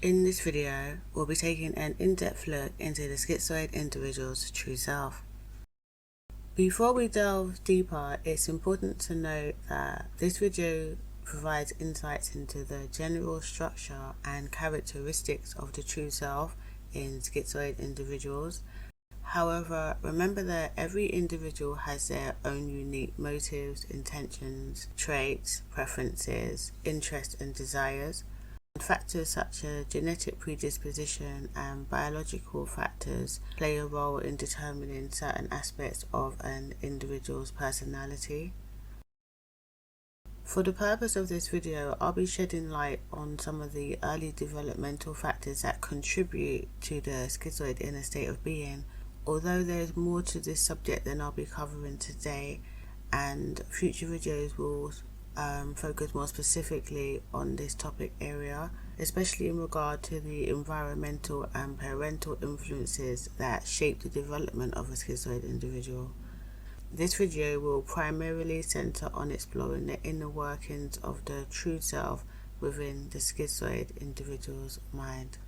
In this video, we'll be taking an in-depth look into the schizoid individual's true self. Before we delve deeper, it's important to note that this video provides insights into the general structure and characteristics of the true self in schizoid individuals. However, remember that every individual has their own unique motives, intentions, traits, preferences, interests, and desires. Factors such as genetic predisposition and biological factors play a role in determining certain aspects of an individual's personality. For the purpose of this video, I'll be shedding light on some of the early developmental factors that contribute to the schizoid inner state of being. Although there's more to this subject than I'll be covering today, and future videos will focus more specifically on this topic area, especially in regard to the environmental and parental influences that shape the development of a schizoid individual. This video will primarily center on exploring the inner workings of the true self within the schizoid individual's mind.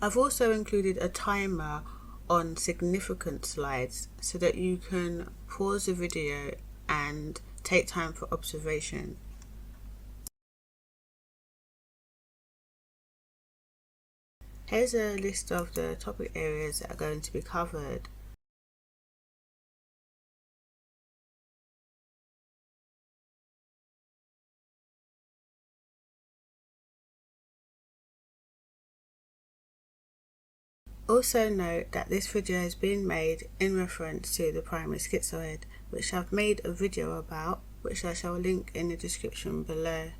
I've also included a timer on significant slides so that you can pause the video and take time for observation. Here's a list of the topic areas that are going to be covered. Also note that this video is being made in reference to the primary schizoid, which I've made a video about, which I shall link in the description below.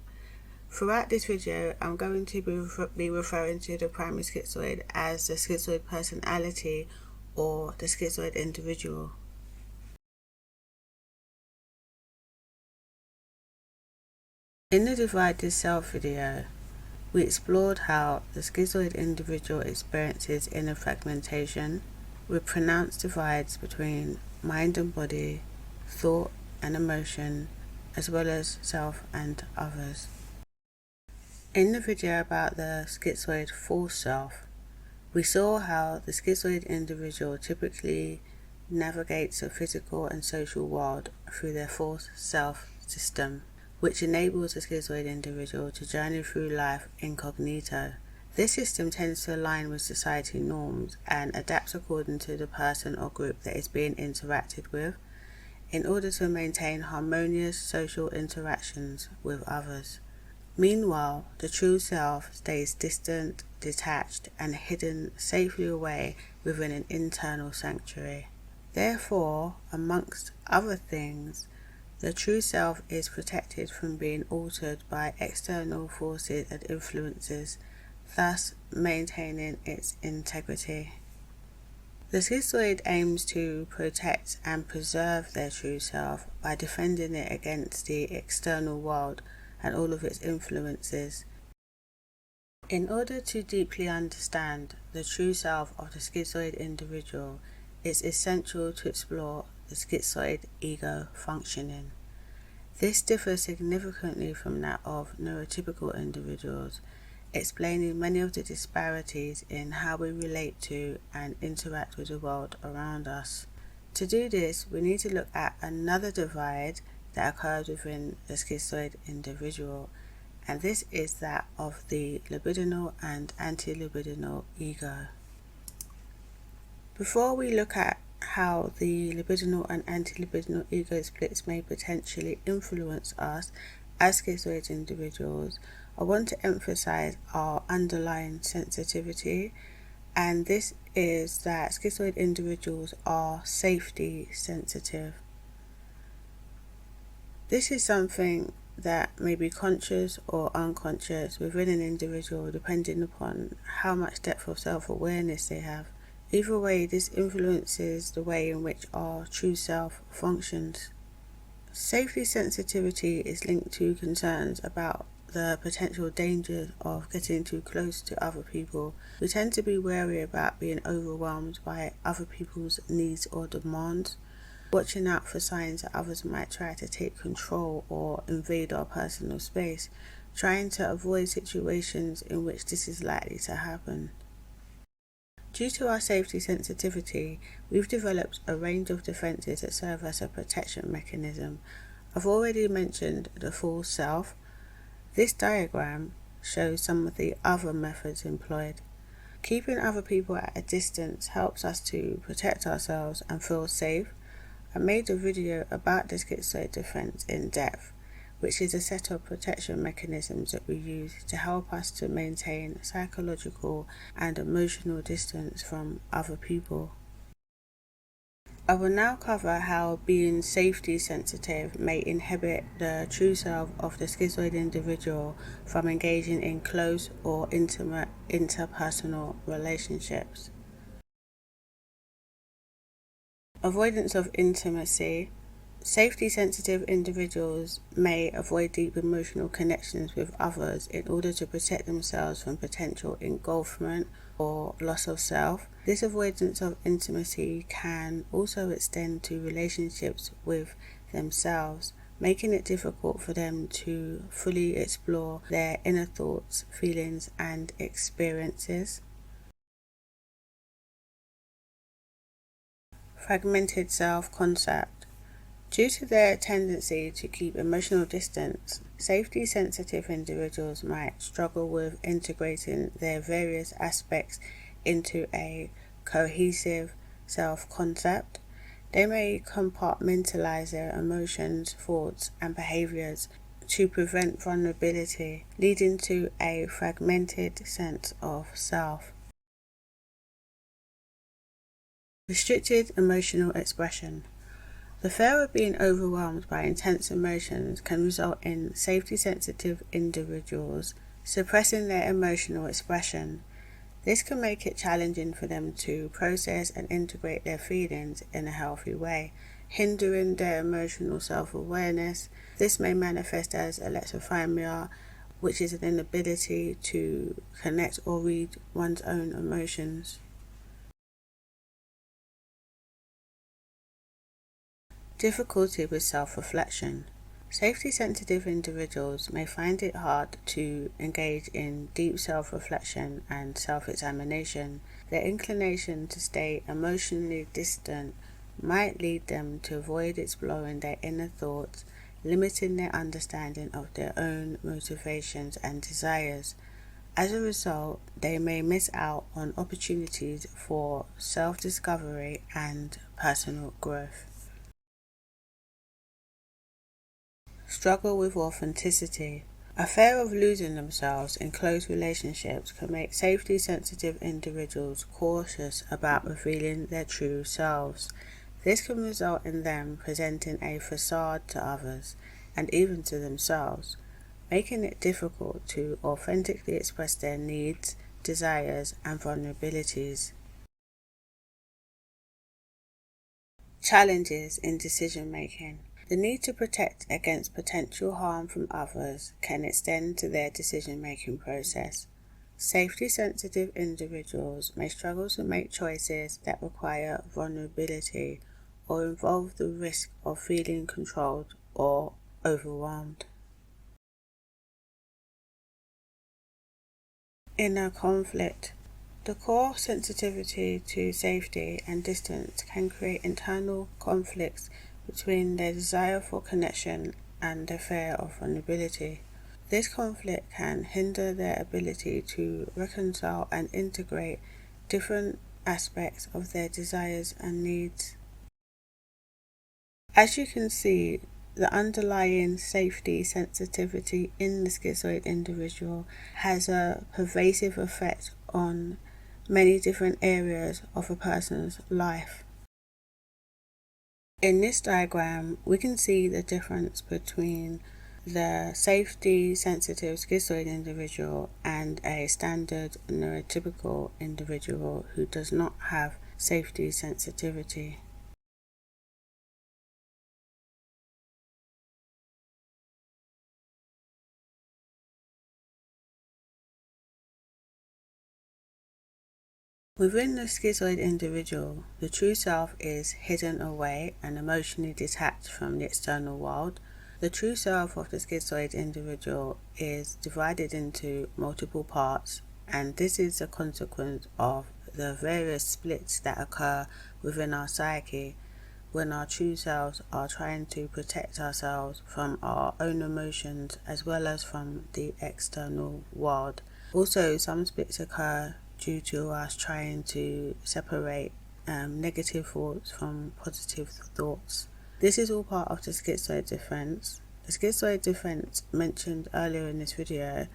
Throughout this video, I'm going to be referring to the primary schizoid as the schizoid personality or the schizoid individual. In the Divide the Self video, we explored how the schizoid individual experiences inner fragmentation with pronounced divides between mind and body, thought and emotion, as well as self and others. In the video about the schizoid false self, we saw how the schizoid individual typically navigates the physical and social world through their false self system, which enables the schizoid individual to journey through life incognito. This system tends to align with society norms and adapts according to the person or group that is being interacted with, in order to maintain harmonious social interactions with others. Meanwhile, the true self stays distant, detached, and hidden safely away within an internal sanctuary. Therefore, amongst other things, the true self is protected from being altered by external forces and influences, thus maintaining its integrity. The schizoid aims to protect and preserve their true self by defending it against the external world and all of its influences. In order to deeply understand the true self of the schizoid individual, it's essential to explore the schizoid ego functioning. This differs significantly from that of neurotypical individuals, explaining many of the disparities in how we relate to and interact with the world around us. To do this, we need to look at another divide that occurs within the schizoid individual, and this is that of the libidinal and anti-libidinal ego. Before we look at how the libidinal and anti-libidinal ego splits may potentially influence us as schizoid individuals, I want to emphasize our underlying sensitivity, and this is that schizoid individuals are safety sensitive. This is something that may be conscious or unconscious within an individual depending upon how much depth of self-awareness they have. Either way, this influences the way in which our true self functions. Safety sensitivity is linked to concerns about the potential dangers of getting too close to other people. We tend to be wary about being overwhelmed by other people's needs or demands, watching out for signs that others might try to take control or invade our personal space. trying to avoid situations in which this is likely to happen. Due to our safety sensitivity, we've developed a range of defenses that serve as a protection mechanism. I've already mentioned the false self. This diagram shows some of the other methods employed. Keeping other people at a distance helps us to protect ourselves and feel safe. I made a video about the schizoid defense in depth, which is a set of protection mechanisms that we use to help us to maintain psychological and emotional distance from other people. I will now cover how being safety sensitive may inhibit the true self of the schizoid individual from engaging in close or intimate interpersonal relationships. Avoidance of intimacy. Safety sensitive individuals may avoid deep emotional connections with others in order to protect themselves from potential engulfment or loss of self. This avoidance of intimacy can also extend to relationships with themselves, making it difficult for them to fully explore their inner thoughts, feelings, and experiences. Fragmented self-concept. Due to their tendency to keep emotional distance, safety-sensitive individuals might struggle with integrating their various aspects into a cohesive self-concept. They may compartmentalize their emotions, thoughts, and behaviors to prevent vulnerability, leading to a fragmented sense of self. Restricted emotional expression. The fear of being overwhelmed by intense emotions can result in safety-sensitive individuals suppressing their emotional expression. This can make it challenging for them to process and integrate their feelings in a healthy way, hindering their emotional self-awareness. This may manifest as alexithymia, which is an inability to connect or read one's own emotions. Difficulty with self-reflection. Safety-sensitive individuals may find it hard to engage in deep self-reflection and self-examination. Their inclination to stay emotionally distant might lead them to avoid exploring their inner thoughts, limiting their understanding of their own motivations and desires. As a result, they may miss out on opportunities for self-discovery and personal growth. Struggle with authenticity. A fear of losing themselves in close relationships can make safety-sensitive individuals cautious about revealing their true selves. This can result in them presenting a facade to others, and even to themselves, making it difficult to authentically express their needs, desires, and vulnerabilities. Challenges in decision-making. The need to protect against potential harm from others can extend to their decision-making process. Safety-sensitive individuals may struggle to make choices that require vulnerability or involve the risk of feeling controlled or overwhelmed. Inner conflict. The core sensitivity to safety and distance can create internal conflicts between their desire for connection and their fear of vulnerability. This conflict can hinder their ability to reconcile and integrate different aspects of their desires and needs. As you can see, the underlying safety sensitivity in the schizoid individual has a pervasive effect on many different areas of a person's life. In this diagram, we can see the difference between the safety-sensitive schizoid individual and a standard neurotypical individual who does not have safety sensitivity. Within the schizoid individual, the true self is hidden away and emotionally detached from the external world. The true self of the schizoid individual is divided into multiple parts, and this is a consequence of the various splits that occur within our psyche when our true selves are trying to protect ourselves from our own emotions as well as from the external world. Also, some splits occur due to us trying to separate negative thoughts from positive thoughts. This is all part of the schizoid defense. The schizoid defense mentioned earlier in this video,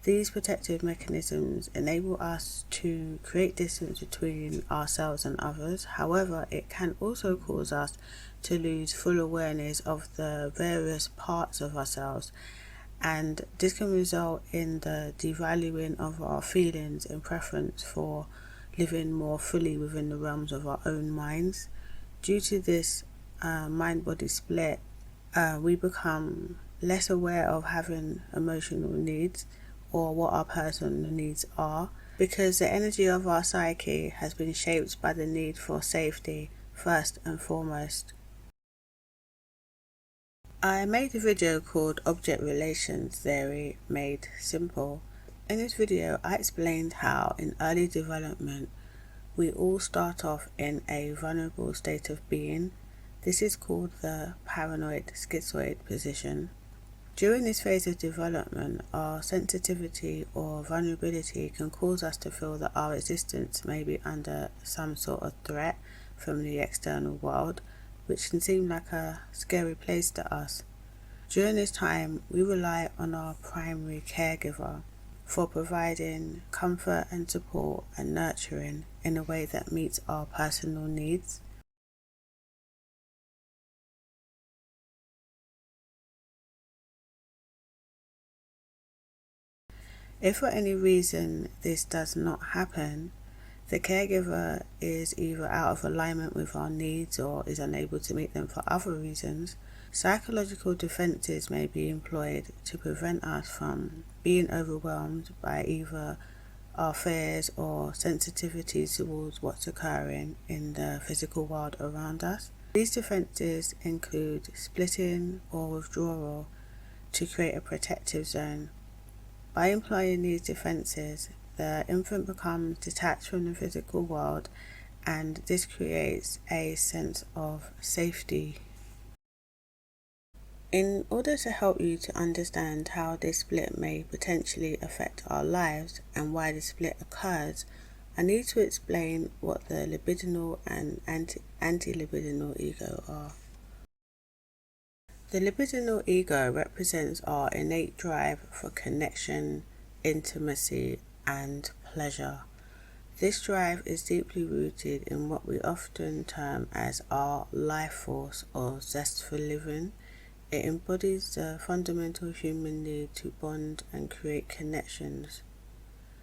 these protective mechanisms enable us to create distance between ourselves and others. However, it can also cause us to lose full awareness of the various parts of ourselves, and this can result in the devaluing of our feelings in preference for living more fully within the realms of our own minds. Due to this mind-body split, we become less aware of having emotional needs or what our personal needs are, because the energy of our psyche has been shaped by the need for safety first and foremost. I made a video called Object Relations Theory Made Simple. In this video, I explained how in early development we all start off in a vulnerable state of being. This is called the paranoid schizoid position. During this phase of development, our sensitivity or vulnerability can cause us to feel that our existence may be under some sort of threat from the external world, which can seem like a scary place to us. During this time, we rely on our primary caregiver for providing comfort and support and nurturing in a way that meets our personal needs. If for any reason this does not happen, the caregiver is either out of alignment with our needs or is unable to meet them for other reasons. Psychological defenses may be employed to prevent us from being overwhelmed by either our fears or sensitivities towards what's occurring in the physical world around us. These defenses include splitting or withdrawal to create a protective zone. By employing these defenses, the infant becomes detached from the physical world, and this creates a sense of safety. In order to help you to understand how this split may potentially affect our lives and why the split occurs, I need to explain what the libidinal and anti-libidinal ego are. The libidinal ego represents our innate drive for connection, intimacy, and pleasure. This drive is deeply rooted in what we often term as our life force or zest for living. It embodies the fundamental human need to bond and create connections.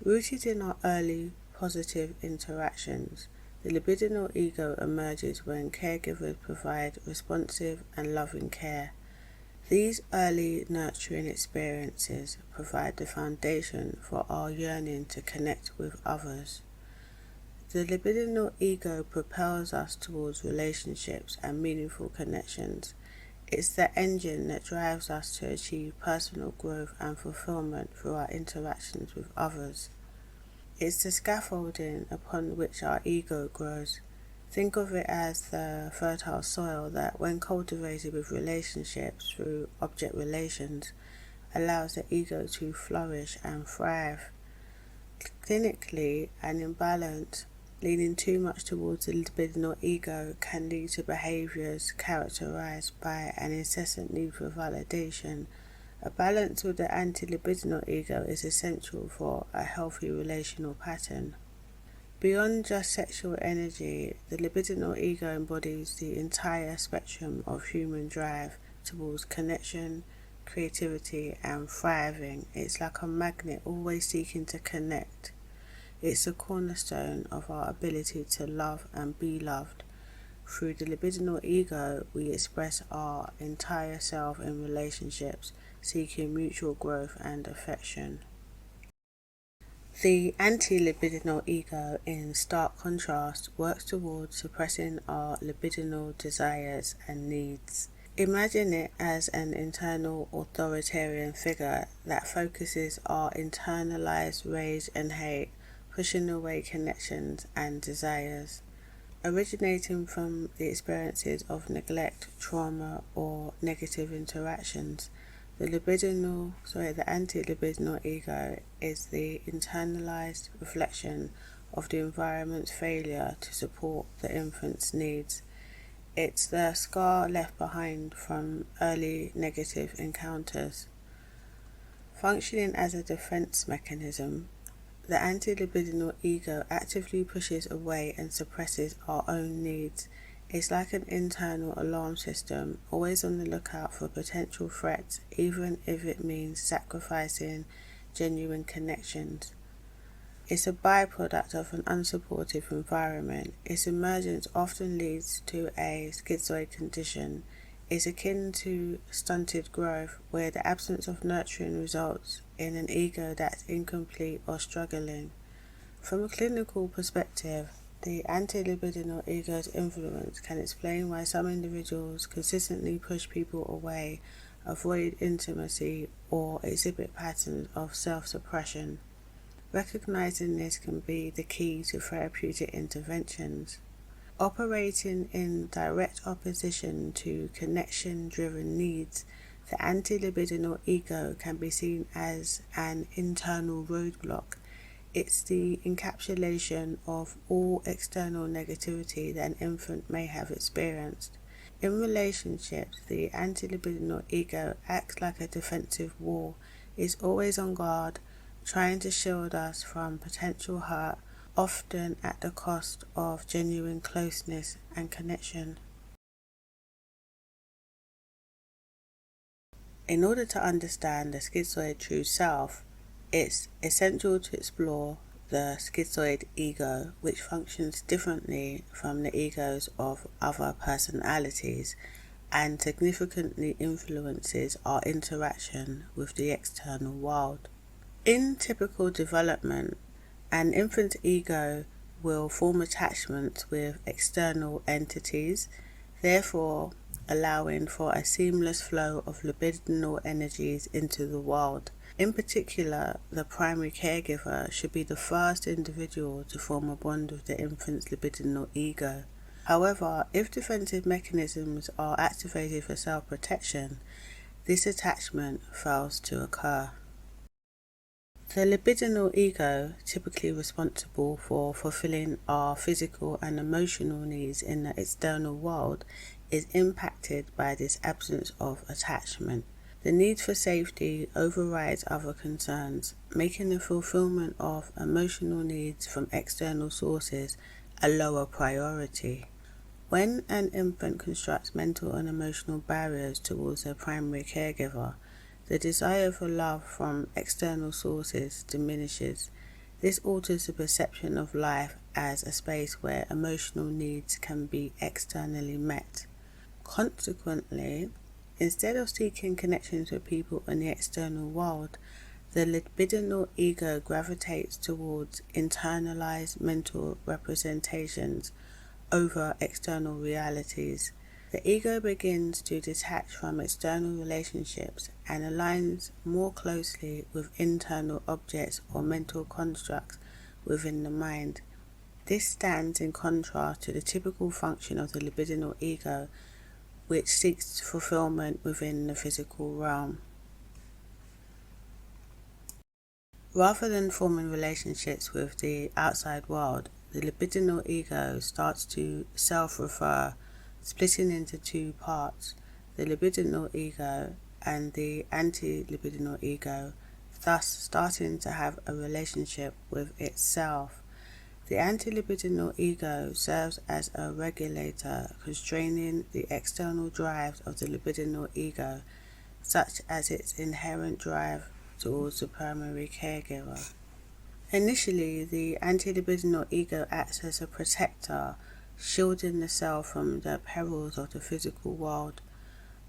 Rooted in our early positive interactions, the libidinal ego emerges when caregivers provide responsive and loving care. These early nurturing experiences provide the foundation for our yearning to connect with others. The libidinal ego propels us towards relationships and meaningful connections. It's the engine that drives us to achieve personal growth and fulfillment through our interactions with others. It's the scaffolding upon which our ego grows. Think of it as the fertile soil that, when cultivated with relationships through object relations, allows the ego to flourish and thrive. Clinically, an imbalance leaning too much towards the libidinal ego can lead to behaviours characterised by an incessant need for validation. A balance with the anti-libidinal ego is essential for a healthy relational pattern. Beyond just sexual energy, the libidinal ego embodies the entire spectrum of human drive towards connection, creativity, and thriving. It's like a magnet always seeking to connect. It's the cornerstone of our ability to love and be loved. Through the libidinal ego, we express our entire self in relationships, seeking mutual growth and affection. The anti-libidinal ego, in stark contrast, works towards suppressing our libidinal desires and needs. Imagine it as an internal authoritarian figure that focuses our internalized rage and hate, pushing away connections and desires. Originating from the experiences of neglect, trauma, or negative interactions, the anti-libidinal ego is the internalized reflection of the environment's failure to support the infant's needs. It's the scar left behind from early negative encounters. Functioning as a defense mechanism, the anti-libidinal ego actively pushes away and suppresses our own needs. It's like an internal alarm system, always on the lookout for potential threats, even if it means sacrificing genuine connections. It's a byproduct of an unsupportive environment. Its emergence often leads to a schizoid condition. It's akin to stunted growth, where the absence of nurturing results in an ego that's incomplete or struggling. From a clinical perspective, the anti-libidinal ego's influence can explain why some individuals consistently push people away, avoid intimacy, or exhibit patterns of self-suppression. Recognizing this can be the key to therapeutic interventions. Operating in direct opposition to connection-driven needs, the anti-libidinal ego can be seen as an internal roadblock. It's the encapsulation of all external negativity that an infant may have experienced. In relationships, the anti-libidinal ego acts like a defensive wall. It's always on guard, trying to shield us from potential hurt, often at the cost of genuine closeness and connection. In order to understand the schizoid true self, it's essential to explore the schizoid ego, which functions differently from the egos of other personalities and significantly influences our interaction with the external world. In typical development, an infant's ego will form attachments with external entities, therefore allowing for a seamless flow of libidinal energies into the world. In particular, the primary caregiver should be the first individual to form a bond with the infant's libidinal ego. However, if defensive mechanisms are activated for self-protection, this attachment fails to occur. The libidinal ego, typically responsible for fulfilling our physical and emotional needs in the external world, is impacted by this absence of attachment. The need for safety overrides other concerns, making the fulfillment of emotional needs from external sources a lower priority. When an infant constructs mental and emotional barriers towards their primary caregiver, the desire for love from external sources diminishes. This alters the perception of life as a space where emotional needs can be externally met. Consequently, instead of seeking connections with people in the external world, the libidinal ego gravitates towards internalized mental representations over external realities. The ego begins to detach from external relationships and aligns more closely with internal objects or mental constructs within the mind. This stands in contrast to the typical function of the libidinal ego, which seeks fulfillment within the physical realm. Rather than forming relationships with the outside world, the libidinal ego starts to self-refer, splitting into two parts, the libidinal ego and the anti-libidinal ego, thus starting to have a relationship with itself. The anti-libidinal ego serves as a regulator, constraining the external drives of the libidinal ego, such as its inherent drive towards the primary caregiver. Initially, the anti-libidinal ego acts as a protector, shielding the self from the perils of the physical world.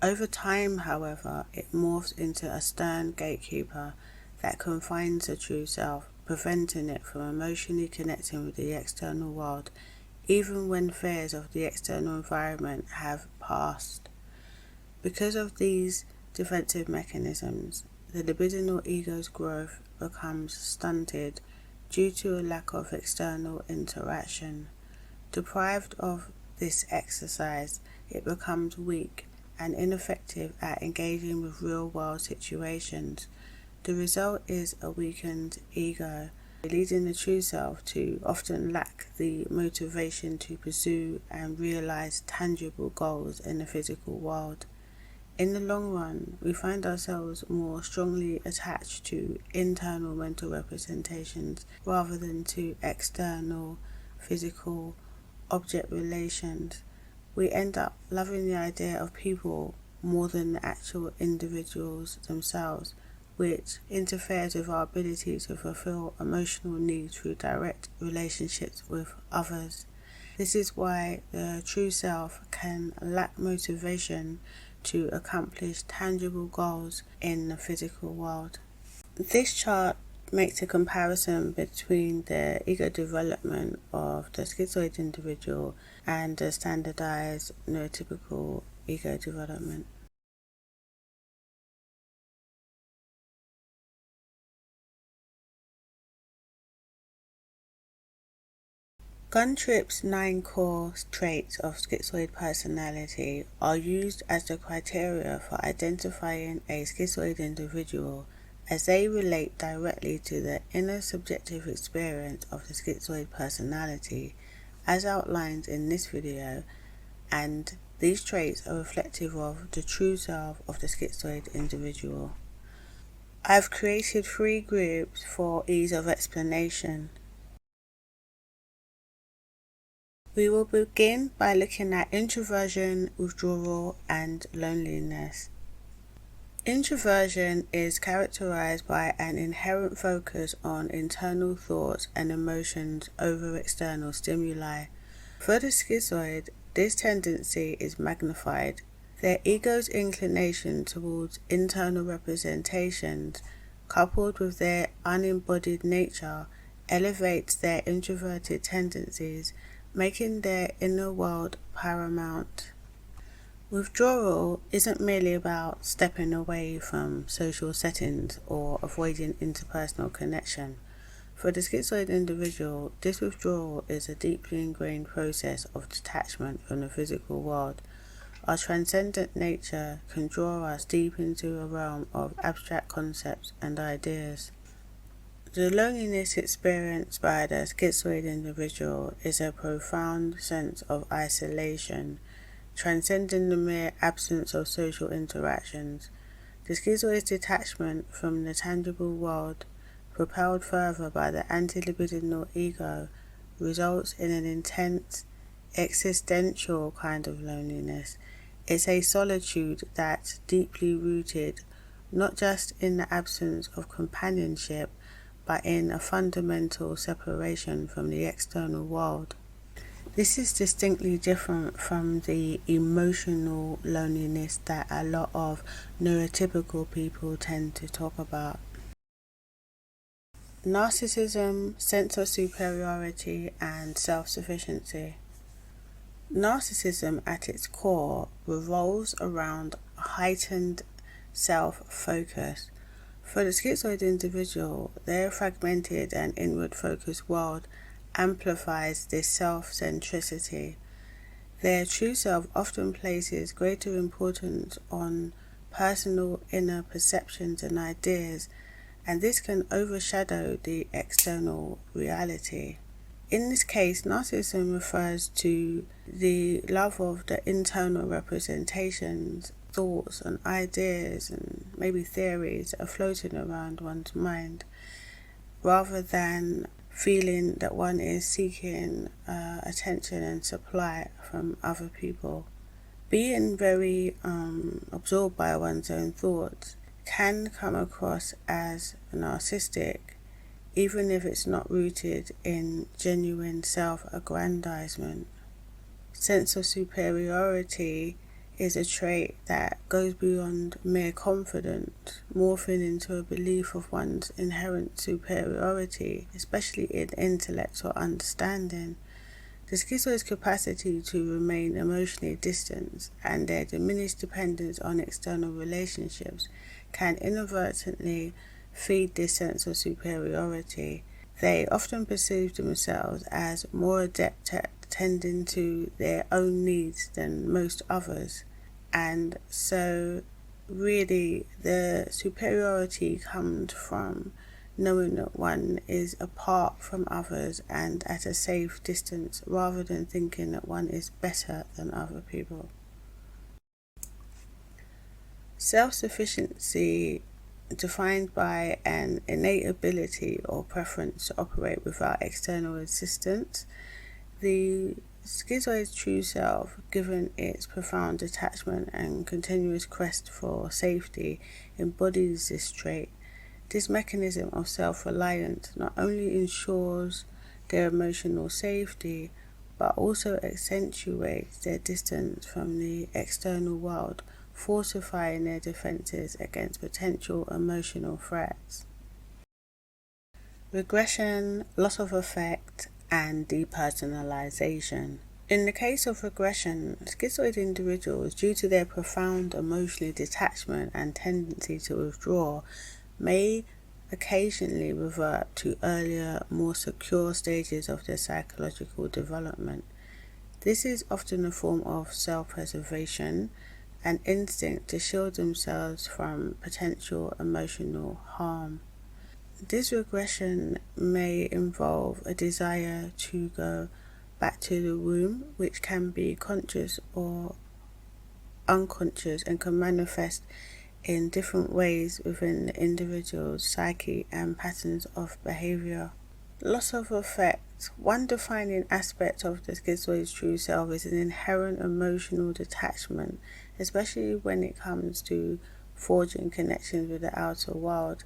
Over time, however, it morphs into a stern gatekeeper that confines the true self, preventing it from emotionally connecting with the external world, even when fears of the external environment have passed. Because of these defensive mechanisms, the libidinal ego's growth becomes stunted due to a lack of external interaction. Deprived of this exercise, it becomes weak and ineffective at engaging with real-world situations. The result is a weakened ego, leading the true self to often lack the motivation to pursue and realize tangible goals in the physical world. In the long run, we find ourselves more strongly attached to internal mental representations rather than to external physical object relations. We end up loving the idea of people more than the actual individuals themselves, which interferes with our ability to fulfill emotional needs through direct relationships with others. This is why the true self can lack motivation to accomplish tangible goals in the physical world. This chart makes a comparison between the ego development of the schizoid individual and the standardized neurotypical ego development. Guntrip's 9 core traits of schizoid personality are used as the criteria for identifying a schizoid individual, as they relate directly to the inner subjective experience of the schizoid personality, as outlined in this video, and these traits are reflective of the true self of the schizoid individual. I've created 3 groups for ease of explanation. We will begin by looking at introversion, withdrawal, and loneliness. Introversion is characterized by an inherent focus on internal thoughts and emotions over external stimuli. For the schizoid, this tendency is magnified. Their ego's inclination towards internal representations, coupled with their unembodied nature, elevates their introverted tendencies, making their inner world paramount. Withdrawal isn't merely about stepping away from social settings or avoiding interpersonal connection. For the schizoid individual, this withdrawal is a deeply ingrained process of detachment from the physical world. Our transcendent nature can draw us deep into a realm of abstract concepts and ideas. The loneliness experienced by the schizoid individual is a profound sense of isolation, transcending the mere absence of social interactions. The schizoid's detachment from the tangible world, propelled further by the anti-libidinal ego, results in an intense, existential kind of loneliness. It's a solitude that's deeply rooted not just in the absence of companionship, but in a fundamental separation from the external world. This is distinctly different from the emotional loneliness that a lot of neurotypical people tend to talk about. Narcissism, sense of superiority, and self-sufficiency. Narcissism at its core revolves around a heightened self-focus. For the schizoid individual, their fragmented and inward-focused world amplifies this self-centricity. Their true self often places greater importance on personal inner perceptions and ideas, and this can overshadow the external reality. In this case, narcissism refers to the love of the internal representations, thoughts and ideas and maybe theories that are floating around one's mind, rather than feeling that one is seeking attention and supply from other people. Being very absorbed by one's own thoughts can come across as narcissistic, even if it's not rooted in genuine self-aggrandizement. Sense of superiority is a trait that goes beyond mere confidence, morphing into a belief of one's inherent superiority, especially in intellect or understanding. The schizoid's capacity to remain emotionally distant and their diminished dependence on external relationships can inadvertently feed this sense of superiority. They often perceive themselves as more adept at tending to their own needs than most others, and so really the superiority comes from knowing that one is apart from others and at a safe distance, rather than thinking that one is better than other people. Self-sufficiency, defined by an innate ability or preference to operate without external assistance. The schizoid's true self, given its profound attachment and continuous quest for safety, embodies this trait. This mechanism of self-reliance not only ensures their emotional safety, but also accentuates their distance from the external world, fortifying their defenses against potential emotional threats. Regression, loss of affect, and depersonalization. In the case of regression, schizoid individuals, due to their profound emotional detachment and tendency to withdraw, may occasionally revert to earlier, more secure stages of their psychological development. This is often a form of self-preservation, an instinct to shield themselves from potential emotional harm. This regression may involve a desire to go back to the womb, which can be conscious or unconscious and can manifest in different ways within the individual's psyche and patterns of behavior. Loss of affect. One defining aspect of the schizoid's true self is an inherent emotional detachment, especially when it comes to forging connections with the outer world.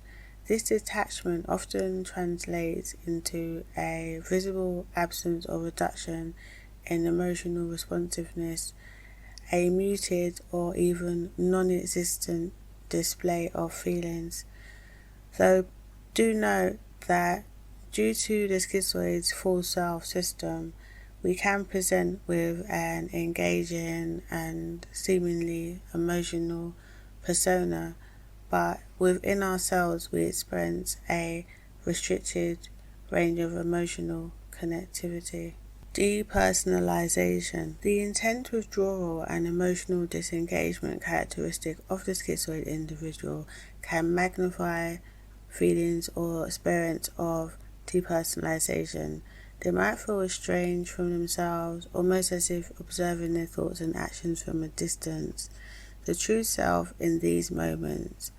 This detachment often translates into a visible absence or reduction in emotional responsiveness, a muted or even non-existent display of feelings. Though do note that due to the schizoid's full self system, we can present with an engaging and seemingly emotional persona, but within ourselves we experience a restricted range of emotional connectivity. Depersonalization. The intense withdrawal and emotional disengagement characteristic of the schizoid individual can magnify feelings or experience of depersonalization. They might feel estranged from themselves, almost as if observing their thoughts and actions from a distance. The true self in these moments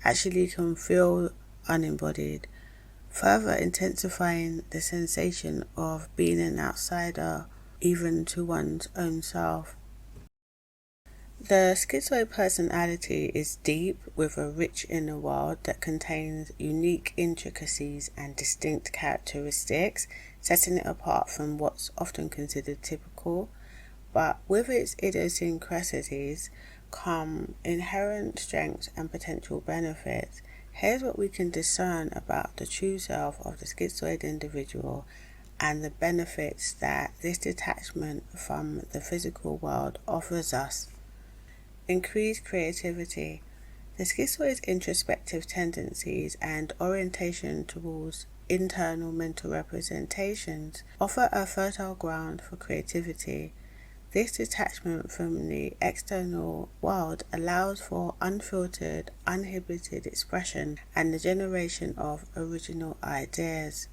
actually can feel unembodied, further intensifying the sensation of being an outsider, even to one's own self. The schizoid personality is deep, with a rich inner world that contains unique intricacies and distinct characteristics, setting it apart from what's often considered typical. But with its idiosyncrasies come inherent strengths and potential benefits. Here's what we can discern about the true self of the schizoid individual and the benefits that this detachment from the physical world offers us. Increased creativity. The schizoid's introspective tendencies and orientation towards internal mental representations offer a fertile ground for creativity. This detachment from the external world allows for unfiltered, uninhibited expression and the generation of original ideas.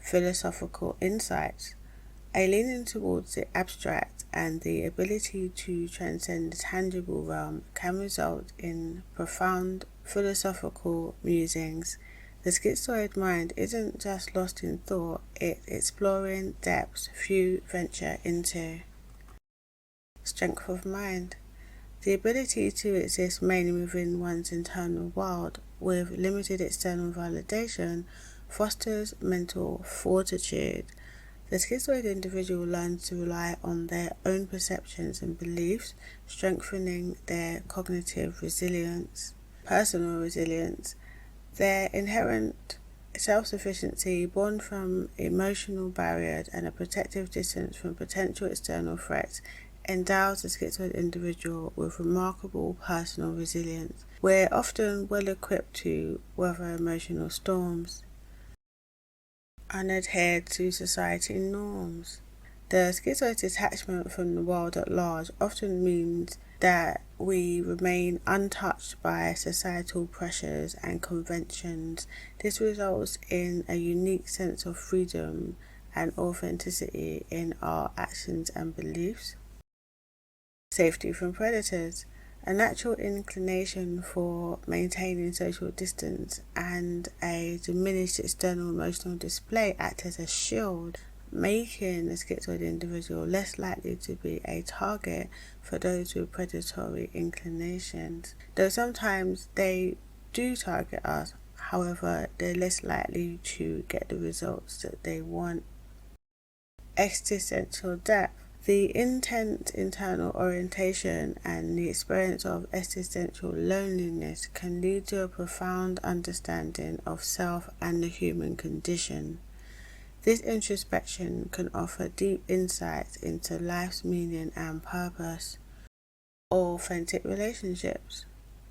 Philosophical insights. A leaning towards the abstract and the ability to transcend the tangible realm can result in profound philosophical musings. The schizoid mind isn't just lost in thought, it's exploring depths few venture into. Strength of mind. The ability to exist mainly within one's internal world, with limited external validation, fosters mental fortitude. The schizoid individual learns to rely on their own perceptions and beliefs, strengthening their cognitive resilience. Personal resilience. Their inherent self-sufficiency born from emotional barriers and a protective distance from potential external threats endows the schizoid individual with remarkable personal resilience. We're often well equipped to weather emotional storms and adhere to society norms. The schizoid detachment from the world at large often means that we remain untouched by societal pressures and conventions. This results in a unique sense of freedom and authenticity in our actions and beliefs. Safety from predators. A natural inclination for maintaining social distance and a diminished external emotional display act as a shield, making the schizoid individual less likely to be a target for those with predatory inclinations. Though sometimes they do target us, however, they're less likely to get the results that they want. Existential depth. The intense internal orientation and the experience of existential loneliness can lead to a profound understanding of self and the human condition. This introspection can offer deep insights into life's meaning and purpose. Authentic relationships.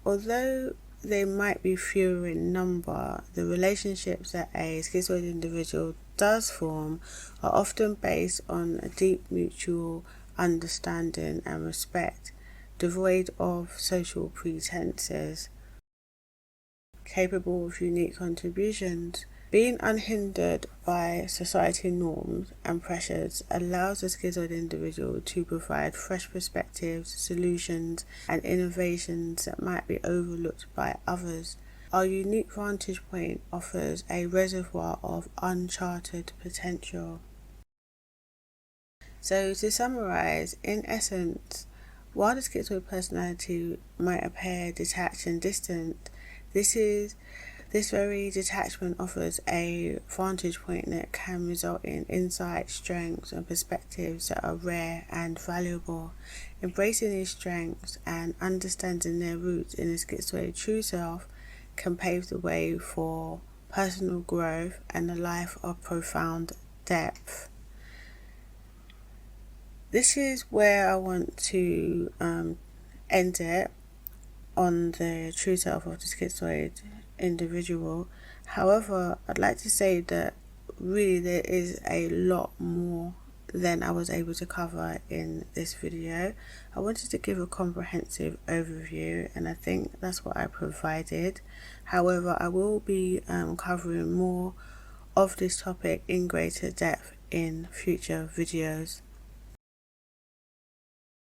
Although they might be fewer in number, the relationships that a schizoid individual does form are often based on a deep mutual understanding and respect, devoid of social pretenses, capable of unique contributions. Being unhindered by society norms and pressures allows the schizoid individual to provide fresh perspectives, solutions, and innovations that might be overlooked by others. Our unique vantage point offers a reservoir of uncharted potential. So to summarize, in essence, while the schizoid personality might appear detached and distant, this very detachment offers a vantage point that can result in insight, strengths, and perspectives that are rare and valuable. Embracing these strengths and understanding their roots in the schizoid true self can pave the way for personal growth and a life of profound depth. This is where I want to end it on the true self of the schizoid individual. However, I'd like to say that really there is a lot more than I was able to cover in this video. I wanted to give a comprehensive overview, and I think that's what I provided. However, I will be covering more of this topic in greater depth in future videos.